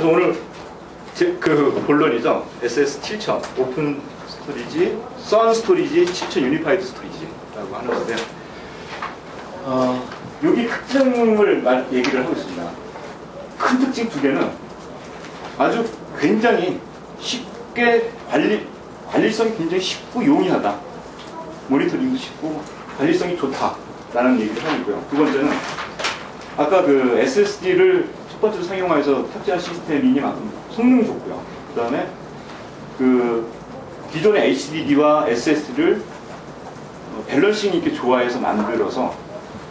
그래서 오늘 그 본론이죠. SS7000 오픈 스토리지, 선 스토리지, 7000 유니파이드 스토리지라고 하는 건데, 여기 특징을 얘기를 하고 있습니다. 큰 특징 두 개는 아주 굉장히 쉽게 관리성이 굉장히 쉽고 용이하다. 모니터링도 쉽고 관리성이 좋다라는 얘기를 하고 있고요. 두 번째는 아까 그 SSD를 첫 번째로 상용화해서 탑재한 시스템이니만큼 성능이 좋고요. 그 다음에 그 기존의 HDD와 SSD를 밸런싱 있게 조화해서 만들어서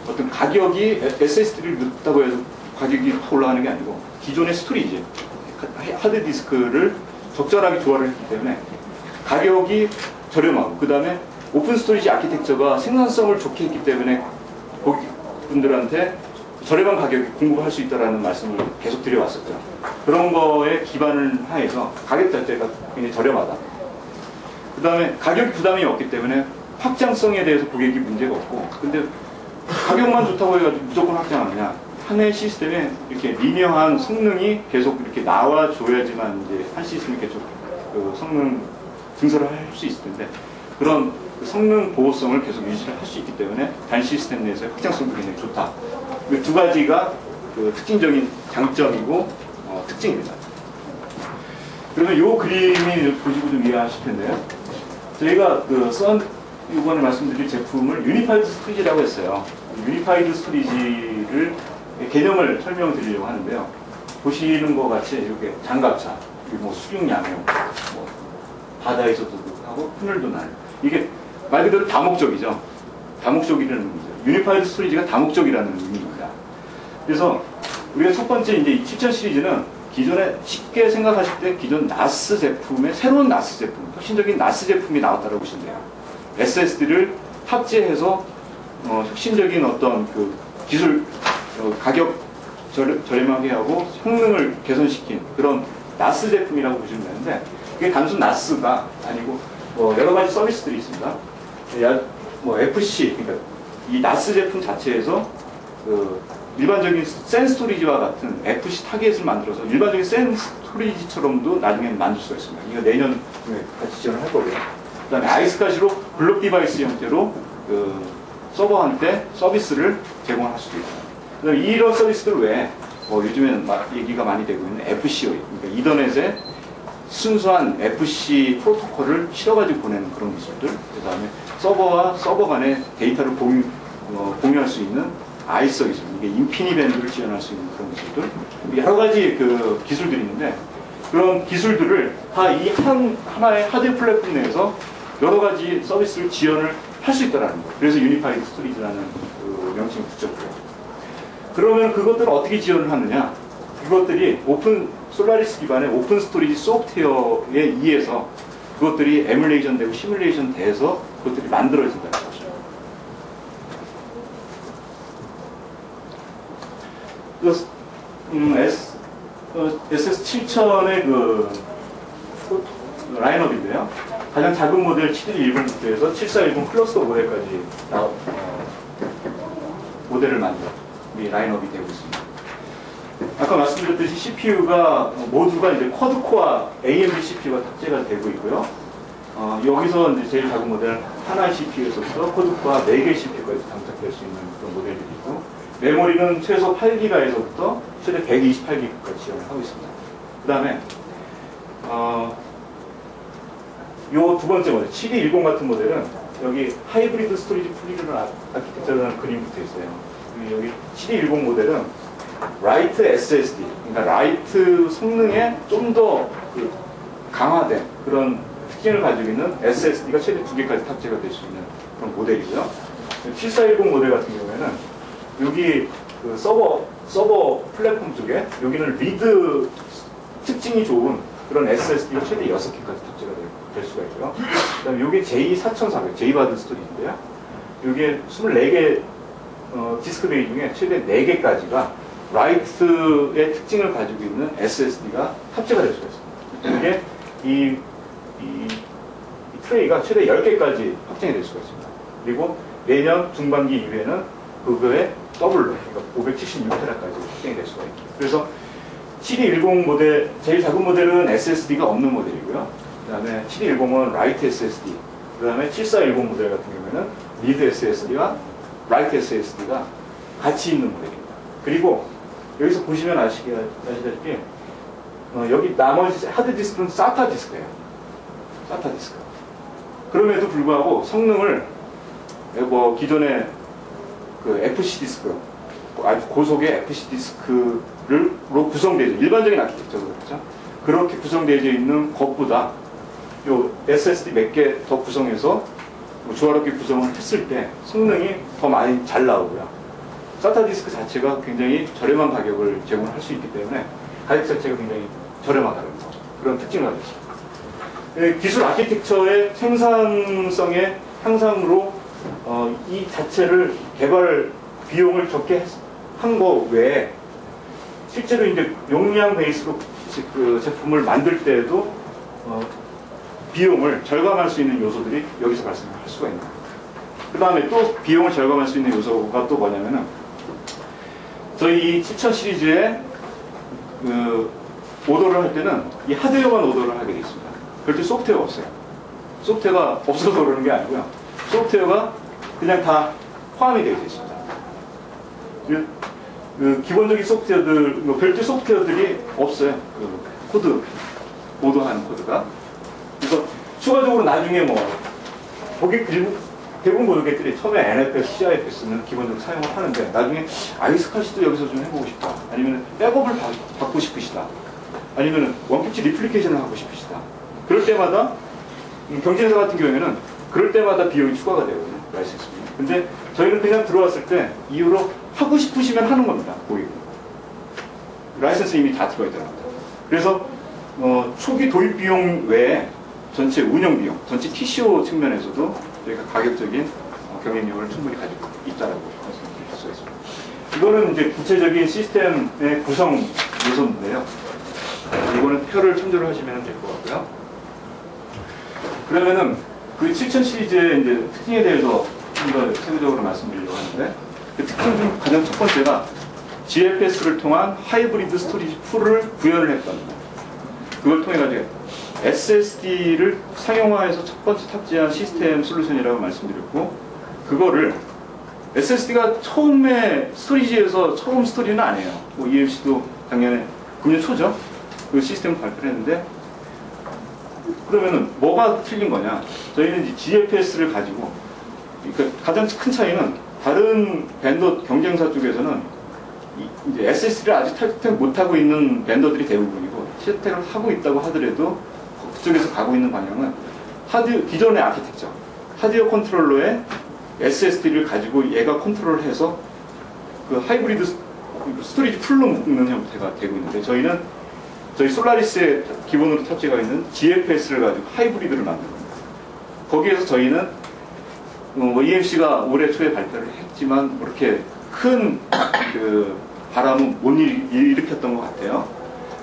어떤 가격이 SSD를 넣었다고 해서 가격이 확 올라가는 게 아니고 기존의 스토리지, 하드디스크를 적절하게 조화를 했기 때문에 가격이 저렴하고, 그 다음에 오픈 스토리지 아키텍처가 생산성을 좋게 했기 때문에 고객분들한테 저렴한 가격에 공급할 수 있다는 말씀을 계속 드려왔었죠. 그런 거에 기반을 하에서 가격 자체가 굉장히 저렴하다. 그 다음에 가격 부담이 없기 때문에 확장성에 대해서 고객이 문제가 없고, 근데 가격만 좋다고 해가지고 무조건 확장하느냐. 하나의 시스템에 이렇게 리니어한 성능이 계속 이렇게 나와줘야지만 이제 한 시스템이 계속 그 성능 증설을 할 수 있을 텐데, 그런 그 성능 보호성을 계속 유지를 할 수 있기 때문에 단 시스템 내에서의 확장성도 굉장히 좋다. 이 두 가지가 그 특징적인 장점이고 특징입니다. 그러면 이 그림이 보시고 좀 이해하실 텐데요. 저희가 그 이번에 말씀드릴 제품을 유니파이드 스토리지라고 했어요. 유니파이드 스토리지를 개념을 설명드리려고 하는데요. 보시는 것 같이 이렇게 장갑차, 그리고 뭐 수륙양용, 뭐 바다에서도 하고 하늘도 날. 이게 말 그대로 다목적이죠. 다목적이라는 의미죠. 유니파이드 스토리지가 다목적이라는 의미입니다. 그래서 우리가 첫 번째 이제 7000 시리즈는 기존에 쉽게 생각하실 때 기존 나스 제품의 새로운 나스 제품, 혁신적인 나스 제품이 나왔다고 보시면 돼요. SSD를 탑재해서 혁신적인 어떤 그 기술 가격 저렴하게 하고 성능을 개선시킨 그런 나스 제품이라고 보시면 되는데, 이게 단순 나스가 아니고 여러 가지 서비스들이 있습니다. 뭐 FC, 그러니까 이 나스 제품 자체에서 그 일반적인 센 스토리지와 같은 FC 타겟을 만들어서 일반적인 센 스토리지처럼도 나중에 만들 수가 있습니다. 이거 내년 같이 지원을 할 거고요. 그 다음에 아이스카시로 블록 디바이스 형태로 그 서버한테 서비스를 제공할 수도 있습니다. 그 다음에 이런 서비스들 외에 요즘에는 얘기가 많이 되고 있는 FCOE, 그러니까 이더넷에 순수한 FC 프로토콜을 실어가지고 보내는 그런 기술들, 그 다음에 서버와 서버 간의 데이터를 공유할 수 있는 아이서 기술, 이게 인피니밴드를 지원할 수 있는 그런 기술들, 여러 가지 그 기술들이 있는데, 그런 기술들을 다 이 하나의 하드웨어 플랫폼 내에서 여러 가지 서비스를 지원을 할 수 있다는 거예요. 그래서 유니파이드 스토리지라는 그 명칭을 붙였고요. 그러면 그것들을 어떻게 지원을 하느냐? 그것들이 솔라리스 기반의 오픈 스토리지 소프트웨어에 의해서 그것들이 에뮬레이션 되고 시뮬레이션 돼서 그것들이 만들어진다는 거죠. SS7000의 그 라인업인데요. 가장 작은 모델 7110부터 해서 7410 클러스터 모델까지 모델을 만든 이 라인업이 되고 있습니다. 아까 말씀드렸듯이 CPU가 모두가 이제 쿼드코어 AMD CPU가 탑재가 되고 있고요. 여기서 이제 제일 작은 모델 하나의 CPU에서부터 쿼드코어 4개의 CPU까지 장착될 수 있는 그런 모델들이 있고, 메모리는 최소 8기가에서부터 최대 128기가까지 지원을 하고 있습니다. 그 다음에 요 두 번째 모델 7210 같은 모델은 여기 하이브리드 스토리지 풀리는 아키텍처라는 그림이 붙어 있어요. 여기 7210 모델은 라이트 SSD, 그러니까 라이트 성능에 좀 더 강화된 그런 특징을 가지고 있는 SSD가 최대 2개까지 탑재가 될 수 있는 그런 모델이고요. 7410 모델 같은 경우에는 여기 그 서버 플랫폼 쪽에 여기는 리드 특징이 좋은 그런 SSD가 최대 6개까지 탑재가 될 수가 있고요. 그 다음에 이게 J4400, J바드 스토리지인데요. 이게 24개 디스크 베이 중에 최대 4개까지가 라이트의 특징을 가지고 있는 SSD가 탑재가 될 수가 있습니다. 이게 이 트레이가 최대 10개까지 확장이 될 수가 있습니다. 그리고 내년 중반기 이후에는 그거의 더블로, 그러니까 576테라까지 확장이 될 수가 있고, 그래서 7210 모델, 제일 작은 모델은 SSD가 없는 모델이고요. 그 다음에 7210은 Write SSD, 그 다음에 7410 모델 같은 경우에는 Read SSD와 Write SSD가 같이 있는 모델입니다. 그리고 여기서 보시면 아시다시피 여기 나머지 하드디스크는 SATA 디스크예요. SATA 디스크. 그럼에도 불구하고 성능을 뭐 기존의 그 FC 디스크, 아주 고속의 FC 디스크로 구성되어 일반적인 아키텍처로 그렇죠. 그렇게 구성되어 있는 것보다 요 SSD 몇 개 더 구성해서 조화롭게 구성을 했을 때 성능이 더 많이 잘 나오고요. SATA 디스크 자체가 굉장히 저렴한 가격을 제공할 수 있기 때문에 가격 자체가 굉장히 저렴하다는 거, 그런 특징을 가지고 있습니다. 기술 아키텍처의 생산성의 향상으로 이 자체를 개발 비용을 적게 한 거 외에 실제로 이제 용량 베이스로 그 제품을 만들 때에도 비용을 절감할 수 있는 요소들이 여기서 발생할 수가 있는 겁니다. 그 다음에 또 비용을 절감할 수 있는 요소가 또 뭐냐면은 저희 이 7000 시리즈에 오더를 할 때는 이 하드웨어만 오더를 하게 되어 있습니다. 별도 소프트웨어가 없어요. 소프트웨어가 없어서 그러는 게 아니고요. 소프트웨어가 그냥 다 포함이 되어 있습니다. 그 기본적인 소프트웨어들, 별도 소프트웨어들이 없어요. 그 코드, 오더하는 코드가. 그래서 추가적으로 나중에 뭐 대부분 고객들이 처음에 NFS, CIFS는 기본적으로 사용을 하는데 나중에 아이스카시도 여기서 좀 해보고 싶다. 아니면 백업을 받고 싶으시다. 아니면 원캡치 리플리케이션을 하고 싶으시다. 그럴 때마다 경쟁사 같은 경우에는 그럴 때마다 비용이 추가가 되거든요. 라이센스비. 근데 저희는 그냥 들어왔을 때 이후로 하고 싶으시면 하는 겁니다. 고객은. 라이센스 이미 다 들어있더라고요. 그래서 초기 도입 비용 외에 전체 운영 비용, 전체 TCO 측면에서도 저희가 가격적인 경쟁력을 충분히 가지고 있다라고 말씀드릴 수 있습니다. 이거는 이제 구체적인 시스템의 구성 요소인데요. 이거는 표를 참조를 하시면 될 것 같고요. 그러면은 그 7000 시리즈의 이제 특징에 대해서 좀 더 세부적으로 말씀드리려고 하는데 그 특징 중 가장 첫 번째가 GFS를 통한 하이브리드 스토리지 풀을 구현을 했던 그걸 통해 가지고 SSD를 상용화해서 첫 번째 탑재한 시스템 솔루션이라고 말씀드렸고 그거를 SSD가 처음에 스토리지에서 처음 스토리는 아니에요. 뭐 EMC도 작년에 금년 초죠. 그 시스템을 발표를 했는데 그러면은 뭐가 틀린 거냐? 저희는 이제 GFS를 가지고 그러니까 가장 큰 차이는 다른 벤더 경쟁사 쪽에서는 이제 SSD를 아직 채택 못하고 있는 벤더들이 대부분이고 채택을 하고 있다고 하더라도 그쪽에서 가고 있는 방향은 기존의 아키텍처 하드웨어 컨트롤러에 SSD를 가지고 얘가 컨트롤을 해서 그 하이브리드 스토리지 풀로 묶는 형태가 되고 있는데 저희는 저희 솔라리스에 기본으로 탑재가 있는 GFS를 가지고 하이브리드를 만든 겁니다. 거기에서 저희는 EMC가 올해 초에 발표를 했지만 그렇게 큰 그 바람은 못 일으켰던 것 같아요.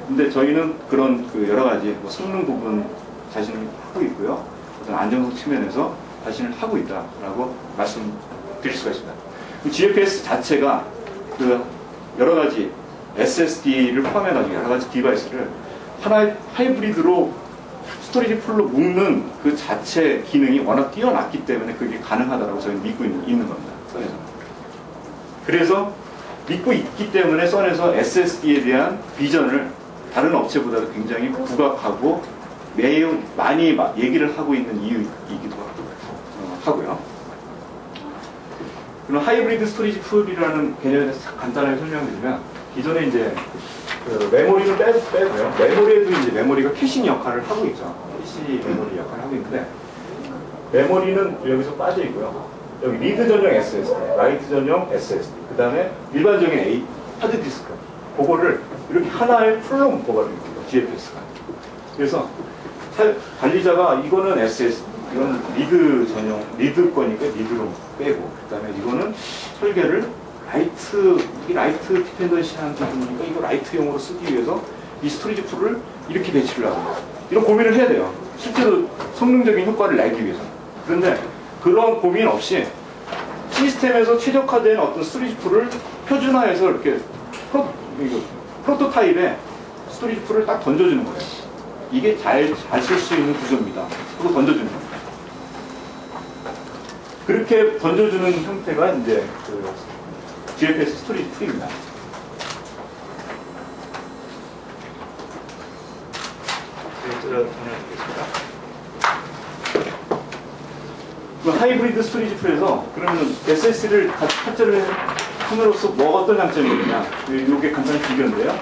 근데 저희는 그런 그 여러 가지 뭐 성능 부분 자신을 하고 있고요. 어떤 안정성 측면에서 자신을 하고 있다라고 말씀드릴 수가 있습니다. 그 GFS 자체가 그 여러 가지 SSD를 포함해가지고 여러 가지 디바이스를 하나의 하이브리드로 스토리지 풀로 묶는 그 자체 기능이 워낙 뛰어났기 때문에 그게 가능하다고 저희는 믿고 있는 겁니다. 선에서. 그래서 믿고 있기 때문에 선에서 SSD에 대한 비전을 다른 업체보다도 굉장히 부각하고 매우 많이 얘기를 하고 있는 이유이기도 하고요. 그럼 하이브리드 스토리지 풀이라는 개념에 대해서 간단하게 설명드리면 기존에 이제 그 메모리를 빼고요. 메모리에도 이제 메모리가 캐싱 역할을 하고 있죠. 캐시 메모리 역할을 하고 있는데 메모리는 여기서 빠져 있고요. 여기 리드 전용 SSD, 라이트 전용 SSD, 그 다음에 일반적인 하드디스크 그거를 이렇게 하나의 풀로 묶어버립니다. GFS가. 그래서 관리자가 이거는 SSD, 이거는 리드 전용, 리드 거니까 리드로 빼고 그 다음에 이거는 설계를 이게 라이트 디펜던시한 부분이니까 이거 라이트용으로 쓰기 위해서 이 스토리지 풀을 이렇게 배치를 하고 이런 고민을 해야 돼요. 실제로 성능적인 효과를 내기 위해서. 그런데 그런 고민 없이 시스템에서 최적화된 어떤 스토리지 풀을 표준화해서 이렇게 프로토타입에 스토리지 풀을 딱 던져주는 거예요. 이게 잘 쓸 수 있는 구조입니다. 그거 던져주는 겁니다. 그렇게 던져주는 형태가 이제 그 GFS 스토리지 풀입니다. 그 하이브리드 스토리지 풀에서 그러면 SSD를 탑재를 함으로써 뭐가 어떤 장점이 있느냐, 이게 간단히 비교인데요.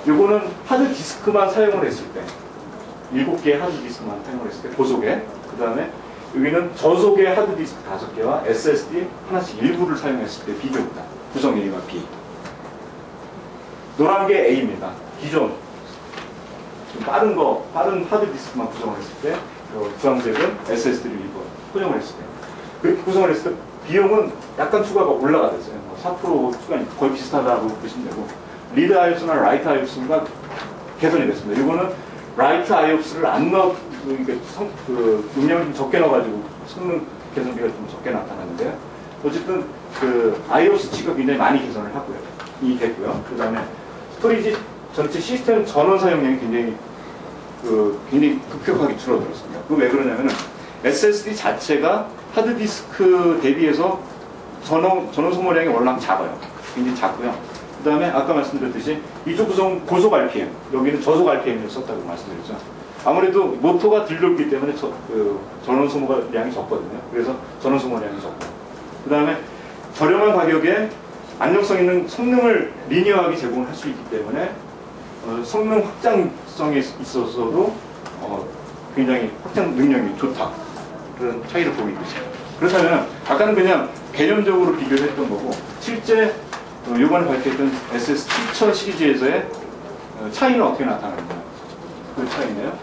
요거는 하드 디스크만 사용을 했을 때, 7개의 하드 디스크만 사용을 했을 때 고속에, 그 다음에 여기는 저속의 하드 디스크 5개와 SSD 하나씩 일부를 사용했을 때 비교입니다. 구성 A와 B. 노란 게 A입니다. 기존 좀 빠른 하드 디스크만 구성을 했을 때, 주황색은 SSD를 일부 포장을 했을 때. 그렇게 구성을 했을 때 비용은 약간 추가가 올라가겠어요. 4% 추가 거의 비슷하다고 보시면 되고, 리드 IOPS나 라이트 IOPS가 개선이 됐습니다. 이거는 라이트 IOPS를 안 넣어, 음량을 좀 적게 넣어가지고 성능 개선비가 좀 적게 나타나는데요. 어쨌든 그 IOPS 치가 굉장히 많이 개선을 하고요. 이 됐고요. 그 다음에 스토리지 전체 시스템 전원 사용량이 굉장히 급격하게 줄어들었습니다. 그 왜 그러냐면은 SSD 자체가 하드디스크 대비해서 전원 소모량이 워낙 작아요. 굉장히 작고요. 그 다음에 아까 말씀드렸듯이 이쪽 구성 고속 RPM, 여기는 저속 RPM을 썼다고 말씀드렸죠. 아무래도 모터가 덜 돌기 때문에 전원 소모량이 적거든요. 그래서 전원 소모량이 적고, 그 다음에 저렴한 가격에 안정성 있는 성능을 리니어하게 제공을 할 수 있기 때문에 성능 확장성에 있어서도 굉장히 확장 능력이 좋다. 그런 차이를 보이고 있습니다. 그렇다면 아까는 그냥 개념적으로 비교를 했던 거고, 실제 이번에 발표했던 SS 7000 시리즈에서의 차이는 어떻게 나타나느냐, 그 차이네요.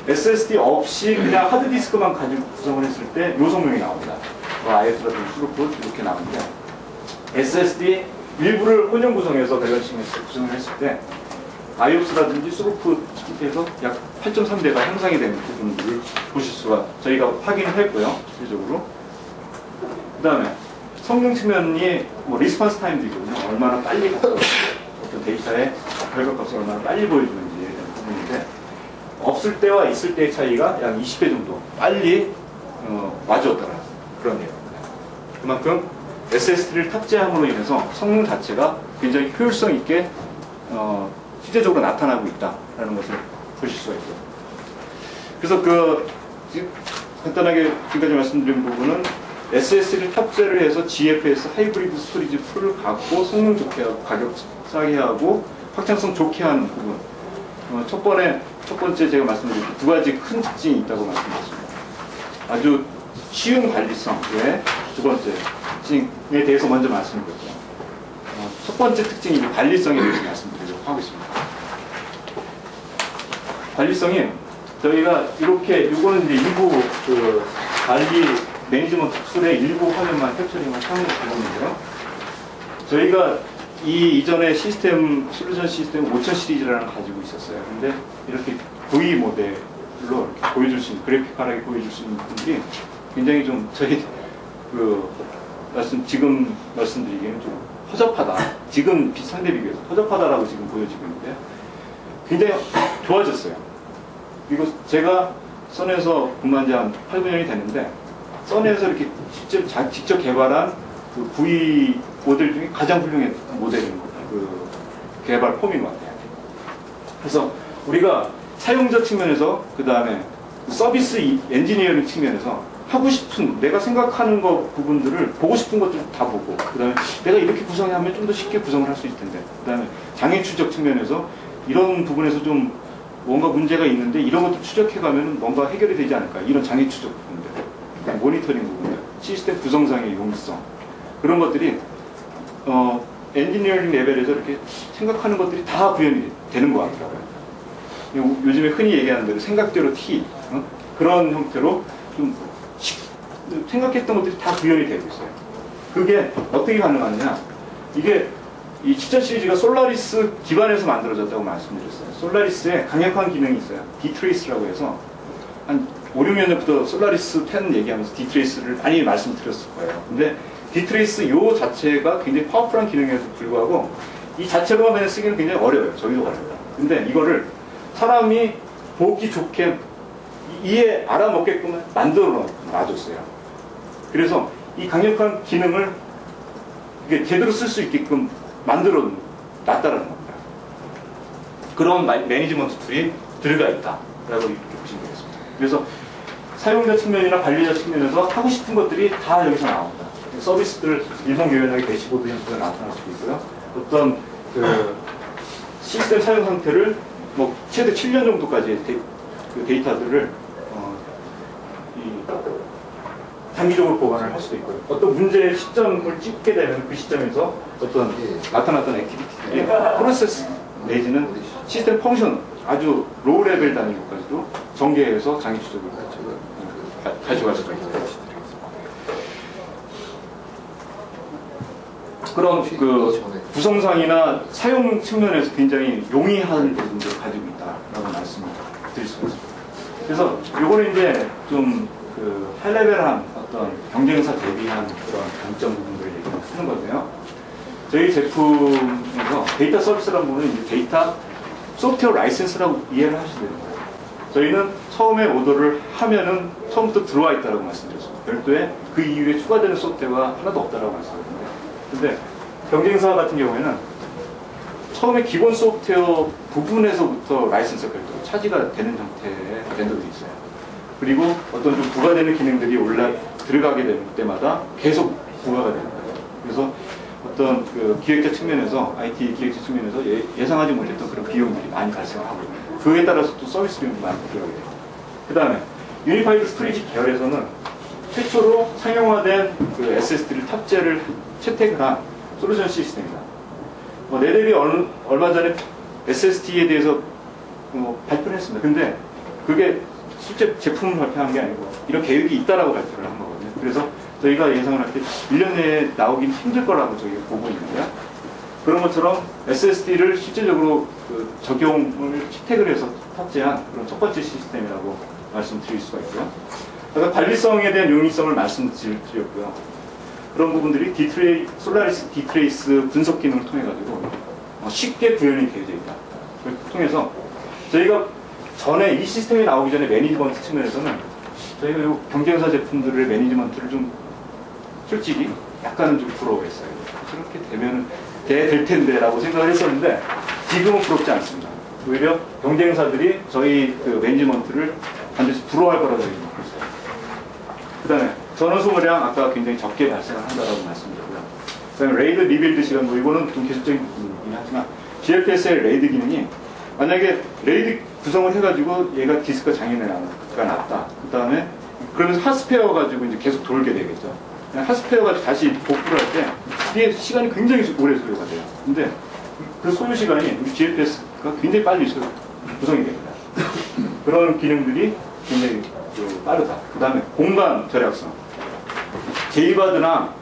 SSD 없이 그냥 하드디스크만 가지고 구성을 했을 때 요 성능이 나옵니다. IF라든지 수루풋 이렇게 나오는데, SSD 일부를 혼용 구성해서 밸런싱해서 구성을 했을 때 IOPS라든지 수루풋에서 약 8.3배가 향상이 되는 부분들을 보실 수가 저희가 확인을 했고요. 실질적으로. 그 다음에 성능 측면이 리스폰스 타임도 있거든요. 얼마나 빨리 가서 어떤 데이터의 결과값을 얼마나 빨리 보여주는지에 대한 부분인데, 없을 때와 있을 때의 차이가 약 20배 정도 빨리 와주었다는 그런 얘기입니다. 그만큼 SSD를 탑재함으로 인해서 성능 자체가 굉장히 효율성 있게 실제적으로 나타나고 있다는 것을 보실 수가 있고요. 그래서 간단하게 지금까지 말씀드린 부분은 SSD를 탑재를 해서 GFS 하이브리드 스토리지 풀을 갖고 성능 좋게 하고 가격 싸게 하고 확장성 좋게 하는 부분. 첫 번째 제가 말씀드린 두 가지 큰 특징이 있다고 말씀드렸습니다. 아주 쉬운 관리성 외에 두 번째 특징에 대해서 먼저 말씀드렸죠. 첫 번째 특징이 관리성에 대해서 말씀드리려고 하고 있습니다. 관리성이 저희가 이렇게 이거는 이제 일부 관리 매니지먼트 툴의 일부 화면만 캡처링만 사용해서 보는데요. 저희가 이전에 솔루션 시스템 5000 시리즈라는 걸 가지고 있었어요. 근데 이렇게 V 모델로 이렇게 보여줄 수 있는, 그래픽하게 보여줄 수 있는 분들이 굉장히 좀 저희 지금 말씀드리기에는 좀 허접하다. 지금 상대 비교해서 허접하다라고 지금 보여지고 있는데 굉장히 좋아졌어요. 그리고 제가 선에서 근무한 지 한 8, 9년이 됐는데 선에서 이렇게 직접 개발한 그 V 모델 중에 가장 훌륭한 모델인 개발 폼인 것 같아요. 그래서 우리가 사용자 측면에서, 그 다음에 서비스 엔지니어링 측면에서 하고 싶은, 내가 생각하는 부분들을 보고 싶은 것들 다 보고, 그 다음에 내가 이렇게 구성하면 좀 더 쉽게 구성을 할 수 있을 텐데, 그 다음에 장애 추적 측면에서 이런 부분에서 좀 뭔가 문제가 있는데 이런 것도 추적해가면 뭔가 해결이 되지 않을까, 이런 장애 추적 부분들, 모니터링 부분들, 시스템 구성상의 용이성, 그런 것들이 엔지니어링 레벨에서 이렇게 생각하는 것들이 다 구현이 되는 것 같더라고요. 요즘에 흔히 얘기하는 대로 생각대로 T, 그런 형태로 좀 생각했던 것들이 다 구현이 되고 있어요. 그게 어떻게 가능하느냐, 이게 이 7000 시리즈가 솔라리스 기반에서 만들어졌다고 말씀드렸어요. 솔라리스에 강력한 기능이 있어요. 디트레이스라고 해서 한 5, 6년 전부터 솔라리스 10 얘기하면서 디트레이스를 많이 말씀드렸을 거예요. 근데 디트레이스 요 자체가 굉장히 파워풀한 기능에도 불구하고 이 자체로만 그냥 쓰기는 굉장히 어려워요. 저희도 어려워요. 근데 이거를 사람이 보기 좋게 이해 알아먹게끔 만들어 놔줬어요. 그래서 이 강력한 기능을 이게 제대로 쓸 수 있게끔 만들어 놨다는 겁니다. 그런 매니지먼트 툴이 들어가 있다라고 이렇게 보시면 되겠습니다. 그래서 사용자 측면이나 관리자 측면에서 하고 싶은 것들이 다 여기서 나옵니다. 서비스들 일목요연하게 대시보드 형태가 나타날 수도 있고요. 어떤 그 시스템 사용 상태를 뭐 최대 7년 정도까지 그 데이터들을 단기적으로 보관을 할 수도 있고요. 어떤 문제의 시점을 찍게 되면 그 시점에서 어떤 나타났던 액티비티들이 프로세스 내지는 시스템 펑션 아주 로우 레벨 단위로까지도 전개해서 장애 추적을 가져갈 수가 있습니다. 그런 그 구성상이나 사용 측면에서 굉장히 용이한 부분들을 가지고 있다라고 말씀을 드릴 수가 있습니다. 그래서 요거는 이제 좀 그 하이레벨한 어떤 경쟁사 대비한 그런 강점 부분들을 얘기하는 건데요. 저희 제품에서 데이터 서비스라는 부분은 이제 데이터 소프트웨어 라이센스라고 이해를 하시면 됩니다. 저희는 처음에 오더를 하면은 처음부터 들어와 있다고 말씀드렸습니다. 별도의 그 이후에 추가되는 소프트웨어가 하나도 없다고 말씀드렸는데, 근데 경쟁사 같은 경우에는 처음에 기본 소프트웨어 부분에서부터 라이센스가 별도로 차지가 되는 형태의 vendor들이 있어요. 그리고 어떤 좀 부과되는 기능들이 들어가게 될 때마다 계속 부과가 되는 거예요. 그래서 어떤 그 기획자 측면에서, IT 기획자 측면에서 예상하지 못했던 그런 비용들이 많이 발생하고, 그에 따라서 또 서비스 비용도 많이 들어가게 돼요. 그 다음에 유니파이드 스토리지 계열에서는 최초로 상용화된 그 SSD를 채택을 한 솔루션 시스템입니다. 네델이 얼마 전에 SSD에 대해서 발표를 했습니다. 근데 그게 실제 제품을 발표한 게 아니고 이런 계획이 있다라고 발표를 한 거거든요. 그래서 저희가 예상을 할 때 1년 내에 나오긴 힘들 거라고 저희가 보고 있는데요. 그런 것처럼 SSD를 실질적으로 그 적용을 채택을 해서 탑재한 그런 첫 번째 시스템이라고 말씀드릴 수가 있고요. 아까 관리성에 대한 용이성을 말씀드렸고요. 그런 부분들이 솔라리스 디트레이스 분석 기능을 통해 가지고 쉽게 구현이 되어져 있다. 그걸 통해서 저희가 전에 이 시스템이 나오기 전에 매니지먼트 측면에서는 저희가 이 경쟁사 제품들의 매니지먼트를 좀 솔직히 약간은 좀 부러워했어요. 저렇게 되면 될 텐데 라고 생각을 했었는데 지금은 부럽지 않습니다. 오히려 경쟁사들이 저희 그 매니지먼트를 반드시 부러워할 거라고 저희는 믿고 있어요. 그 다음에 전원 소모량 아까 굉장히 적게 발생을 한다라고 말씀드렸고요. 그 다음에 레이드 리빌드 시간, 이거는 좀 기술적인 부분이긴 하지만 GFS의 레이드 기능이 만약에 레이드 구성을 해가지고 얘가 디스크가 장애가 났다. 그 다음에 그러면서 핫스페어 가지고 이제 계속 돌게 되겠죠. 핫스페어 가지고 다시 복구를 할 때 이게 시간이 굉장히 오래 소요가 돼요. 근데 그 소요 시간이 우리 GFS가 굉장히 빨리 구성이 됩니다. 그런 기능들이 굉장히 빠르다. 그 다음에 공간 절약성. 제이바드나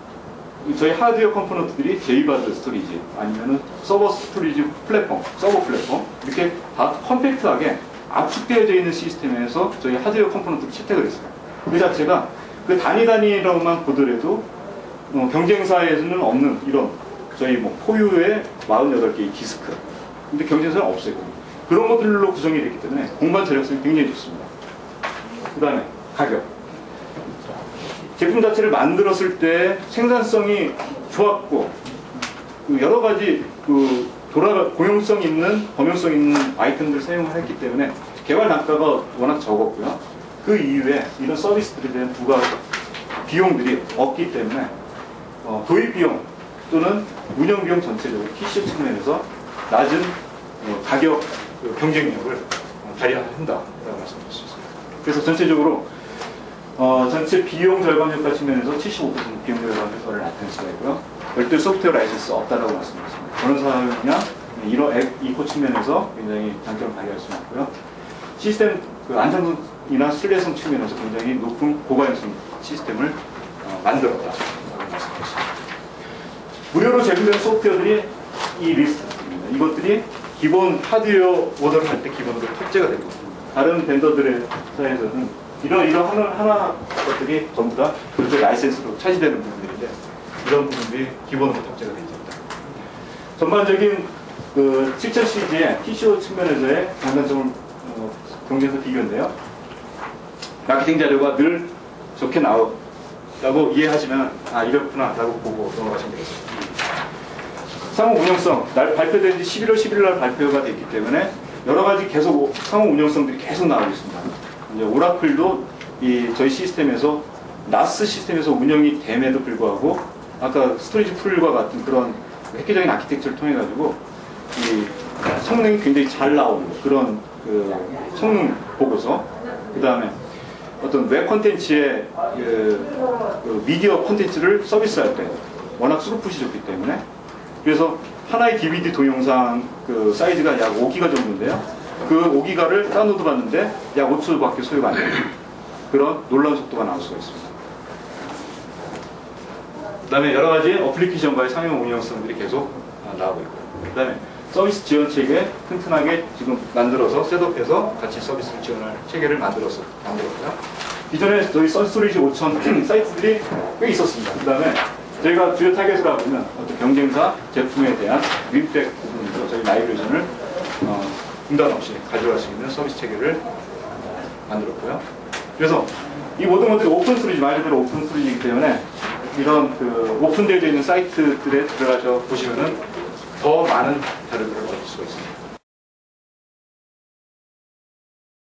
저희 하드웨어 컴포넌트들이 제이바드 스토리지 아니면은 서버 스토리지 플랫폼, 서버 플랫폼 이렇게 다 컴팩트하게 압축되어져 있는 시스템에서 저희 하드웨어 컴포넌트를 채택을 했어요. 그 자체가 그 단위로만 보더라도 경쟁사에서는 없는 이런 저희 뭐 포유의 48개의 디스크. 근데 경쟁사는 없어요. 그런 것들로 구성이 됐기 때문에 공간 절약성이 굉장히 좋습니다. 그 다음에 가격. 제품 자체를 만들었을 때 생산성이 좋았고 여러 가지 공용성 있는 범용성 있는 아이템들을 사용을 했기 때문에 개발 단가가 워낙 적었고요. 그 이후에 이런 서비스들에 대한 부가 비용들이 없기 때문에 도입 비용 또는 운영 비용 전체적으로 PC 측면에서 낮은 가격 경쟁력을 발휘한다라고 말씀드릴 수 있습니다. 그래서 전체적으로 전체 비용 절감 효과 측면에서 75% 비용 절감 효과를 나타낼 수가 있고요. 별도 소프트웨어 라이센스 없다라고 말씀드렸습니다. 전원 사용이나 이런 앱 이코 측면에서 굉장히 장점을 발휘할 수 있고요. 시스템 안정성이나 신뢰성 측면에서 굉장히 높은 고가용성 시스템을 만들었다라고 말씀드렸습니다. 무료로 제공되는 소프트웨어들이 이 리스트입니다. 이것들이 기본 하드웨어 오더를 할 때 기본으로 탑재가 되고 다른 벤더들의 사이에서는 이런 하나 것들이 전부 다 별도의 라이센스로 차지되는 부분들인데 이런 부분들이 기본으로 탑재가 되어 있습니다. 전반적인 그 7000 시리즈의 TCO 측면에서의 장단점을 경쟁에서 비교인데요. 마케팅 자료가 늘 좋게 나오다고 이해하시면 아 이렇구나 라고 보고 넘어가시면 되겠습니다. 상호 운영성, 발표된 지 11월 11일 날 발표가 됐기 때문에 여러 가지 계속 상호 운영성들이 계속 나오고 있습니다. 이제 오라클도 저희 시스템에서 나스 시스템에서 운영이 됨에도 불구하고 아까 스토리지 풀과 같은 그런 획기적인 아키텍처를 통해 가지고 이 성능이 굉장히 잘 나오는 그런 그 성능 보고서, 그 다음에 어떤 웹 콘텐츠의 그 미디어 콘텐츠를 서비스할 때 워낙 스루풋이 좋기 때문에, 그래서 하나의 DVD 동영상 그 사이즈가 약 5기가 정도인데요. 그 5기가를 다운로드 받는데 약 5초밖에 소요가 안 되는 그런 놀라운 속도가 나올 수가 있습니다. 그 다음에 여러 가지 어플리케이션과의 상용 운영성들이 계속 나오고 있고, 그 다음에 서비스 지원 체계 튼튼하게 지금 만들어서 셋업해서 같이 서비스를 지원할 체계를 만들었고요. 이전에 저희 선스토리지 5000 사이트들이 꽤 있었습니다. 그 다음에 저희가 주요 타겟을 하고 있는 어떤 경쟁사 제품에 대한 윈백 부분에서 저희 마이그레이션을 중단 없이 가져갈 수 있는 서비스 체계를 만들었고요. 그래서 이 모든 것들이 오픈 소리지, 말 그대로 오픈 소리이기 때문에 이런 그 오픈되어 있는 사이트들에 들어가서 보시면은 더 많은 자료들을 얻을 수가 있습니다.